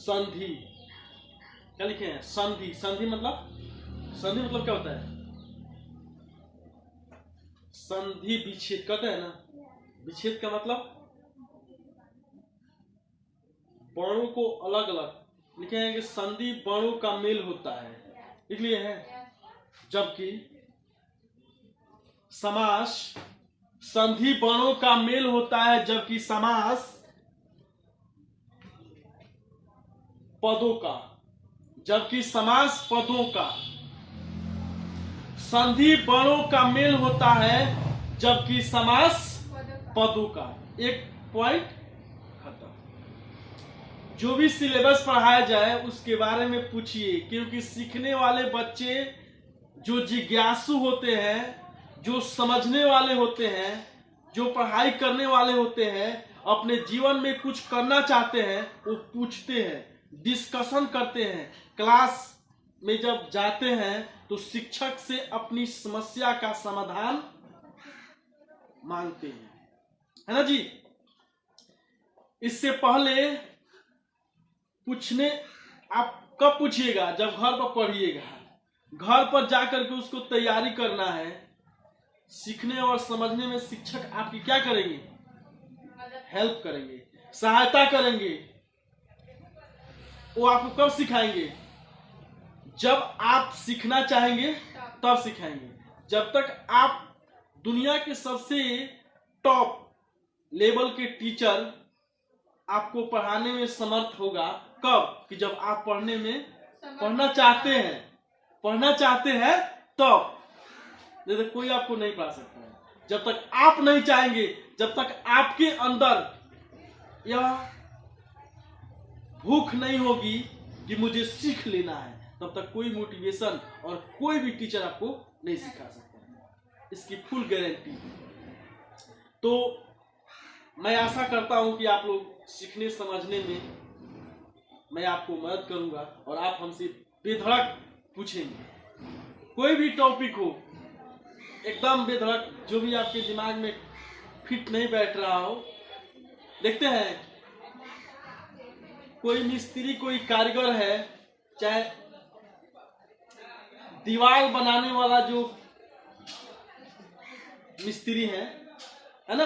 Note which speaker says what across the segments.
Speaker 1: संधि, क्या लिखे हैं? संधि। संधि मतलब क्या होता है? संधि विच्छेद कहते हैं ना। विच्छेद का मतलब वर्णों को अलग अलग लिखे हैं कि संधि वर्णों का मेल होता है, इसलिए है। जबकि समास संधि वर्णों का मेल होता है, जबकि समास पदों का, जबकि समास पदों का। संधि वर्णों का मेल होता है, जबकि समास पदों का। एक पॉइंट खत्म। जो भी सिलेबस पढ़ाया जाए उसके बारे में पूछिए, क्योंकि सीखने वाले बच्चे जो जिज्ञासु होते हैं, जो समझने वाले होते हैं, जो पढ़ाई करने वाले होते हैं, अपने जीवन में कुछ करना चाहते हैं, वो पूछते हैं, डिस्कशन करते हैं। क्लास में जब जाते हैं तो शिक्षक से अपनी समस्या का समाधान मांगते हैं, है ना जी। इससे पहले पूछने आप कब पूछिएगा? जब घर पर पढ़िएगा। घर पर जाकर के उसको तैयारी करना है। सीखने और समझने में शिक्षक आपकी क्या करेंगे? हेल्प करेंगे, सहायता करेंगे। वो आपको कब सिखाएंगे? जब आप सीखना चाहेंगे तब सिखाएंगे। जब तक आप दुनिया के सबसे टॉप लेवल के टीचर आपको पढ़ाने में समर्थ होगा, कब? कि जब आप पढ़ना चाहते हैं तब। जैसे कोई आपको नहीं पढ़ा सकता है जब तक आप नहीं चाहेंगे। जब तक आपके अंदर यह भूख नहीं होगी कि मुझे सीख लेना है, तब तक कोई मोटिवेशन और कोई भी टीचर आपको नहीं सिखा सकता है। इसकी फुल गारंटी। तो मैं आशा करता हूं कि आप लोग सीखने समझने में मैं आपको मदद करूंगा और आप हमसे बेधड़क पूछेंगे। कोई भी टॉपिक हो, एकदम बेधड़क, जो भी आपके दिमाग में फिट नहीं बैठ रहा हो। देखते हैं, कोई मिस्त्री, कोई कारीगर है, चाहे दीवार बनाने वाला जो मिस्त्री है ना,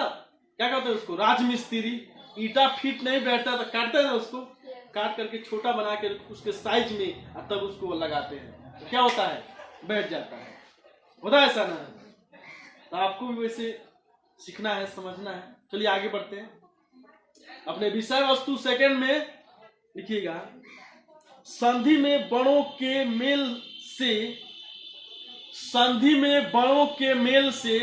Speaker 1: क्या कहते हैं उसको? राजमिस्त्री। ईटा फिट नहीं बैठता तो काटते हैं ना, उसको काट करके छोटा बना के उसके साइज में तब उसको लगाते हैं, तो क्या होता है? बैठ जाता है। होता है ऐसा ना? तो आपको भी वैसे सीखना है, समझना है। चलिए आगे बढ़ते हैं। अपने विषय वस्तु सेकंड में लिखिएगा। संधि में बड़ों के मेल से, संधि में बड़ों के मेल से,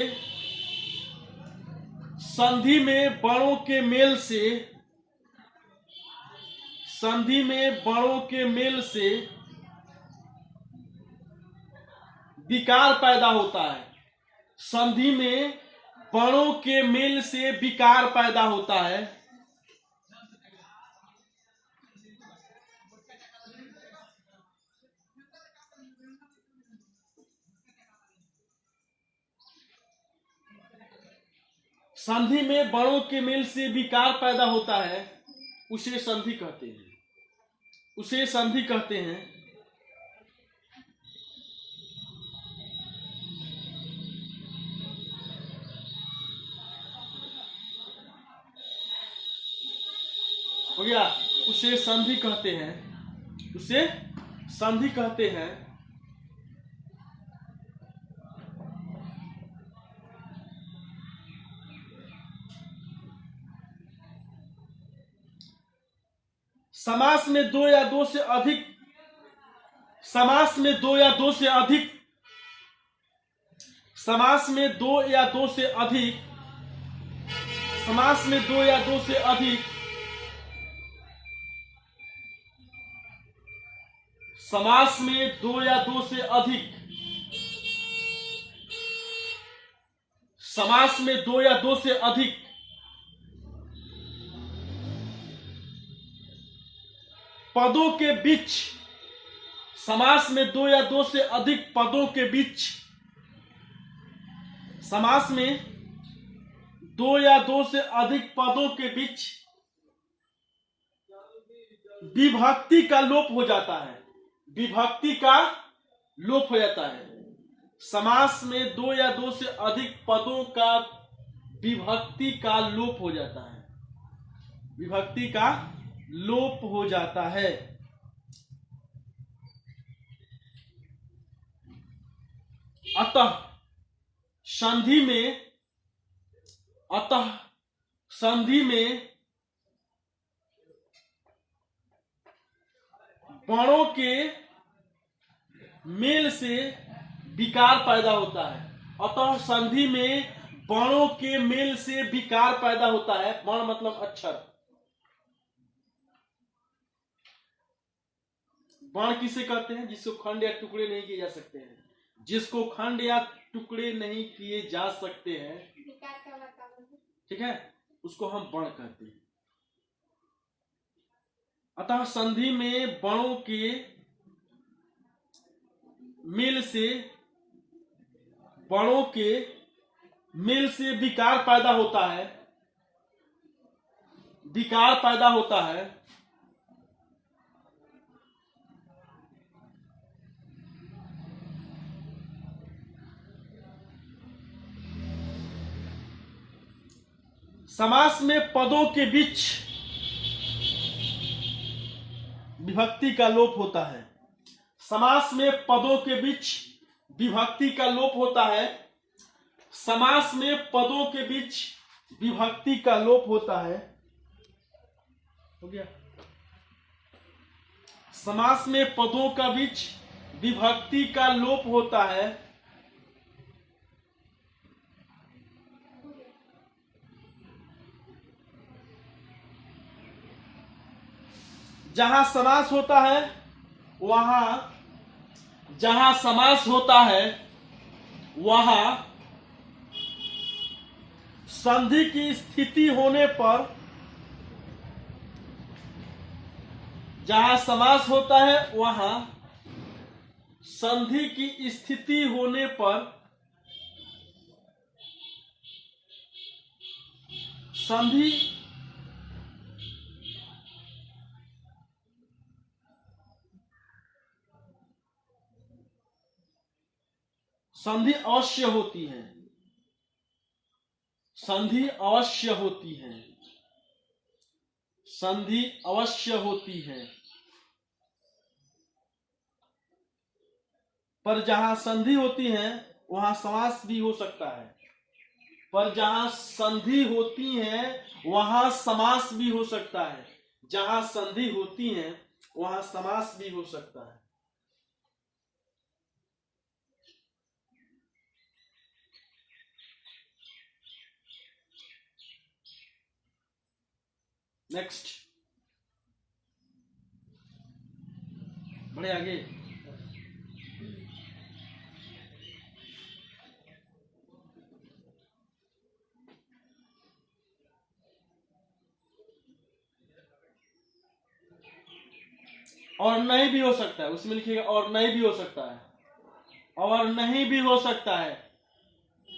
Speaker 1: संधि में बड़ों के मेल से, संधि में बड़ों के मेल से विकार पैदा होता है। संधि में बड़ों के मेल से विकार पैदा होता है। संधि में बड़ों के मेल से विकार पैदा होता है, उसे संधि कहते हैं। उसे संधि कहते हैं। हो गया? उसे संधि कहते हैं। उसे संधि कहते हैं। समास में दो या दो से अधिक, समास में दो या दो से अधिक, समास में दो या दो से अधिक, समास में दो या दो से अधिक, समास में दो या दो से अधिक, समास में दो या दो से अधिक पदों के बीच, समास में दो या दो से अधिक पदों के बीच, समास में दो या दो से अधिक पदों के बीच विभक्ति का लोप हो जाता है, विभक्ति का लोप हो जाता है। समास में दो या दो से अधिक पदों का विभक्ति का लोप हो जाता है, विभक्ति का लोप हो जाता है। अतः संधि में वर्णों के मेल से विकार पैदा होता है। अतः संधि में वर्णों के मेल से विकार पैदा होता है। वर्ण मतलब अक्षर। वर्ण किसे कहते हैं? जिसको खंड या टुकड़े नहीं किए जा सकते हैं, जिसको खंड या टुकड़े नहीं किए जा सकते हैं, ठीक है, उसको हम वर्ण कहते हैं। अतः संधि में वर्णों के मेल से विकार पैदा होता है, विकार पैदा होता है। समास में पदों के बीच विभक्ति का लोप होता है। समास में पदों के बीच विभक्ति का लोप होता है। समास में पदों के बीच विभक्ति का लोप होता है। हो गया? समास में पदों का बीच विभक्ति का लोप होता है। जहां समास होता है वहां संधि की स्थिति होने पर, जहां समास होता है वहां संधि की स्थिति होने पर संधि अवश्य होती है। संधि अवश्य होती है। संधि अवश्य होती है। पर जहां संधि होती है वहां समास भी हो सकता है। पर जहां संधि होती है वहां समास भी हो सकता है। जहां संधि होती है वहां समास भी हो सकता है। नेक्स्ट, बढ़े आगे। और नहीं भी हो सकता है, उसमें लिखिएगा और नहीं भी हो सकता है। और नहीं भी हो सकता है।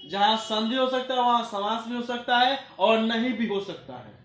Speaker 1: जहां संधि हो सकता है वहां समास भी हो सकता है और नहीं भी हो सकता है।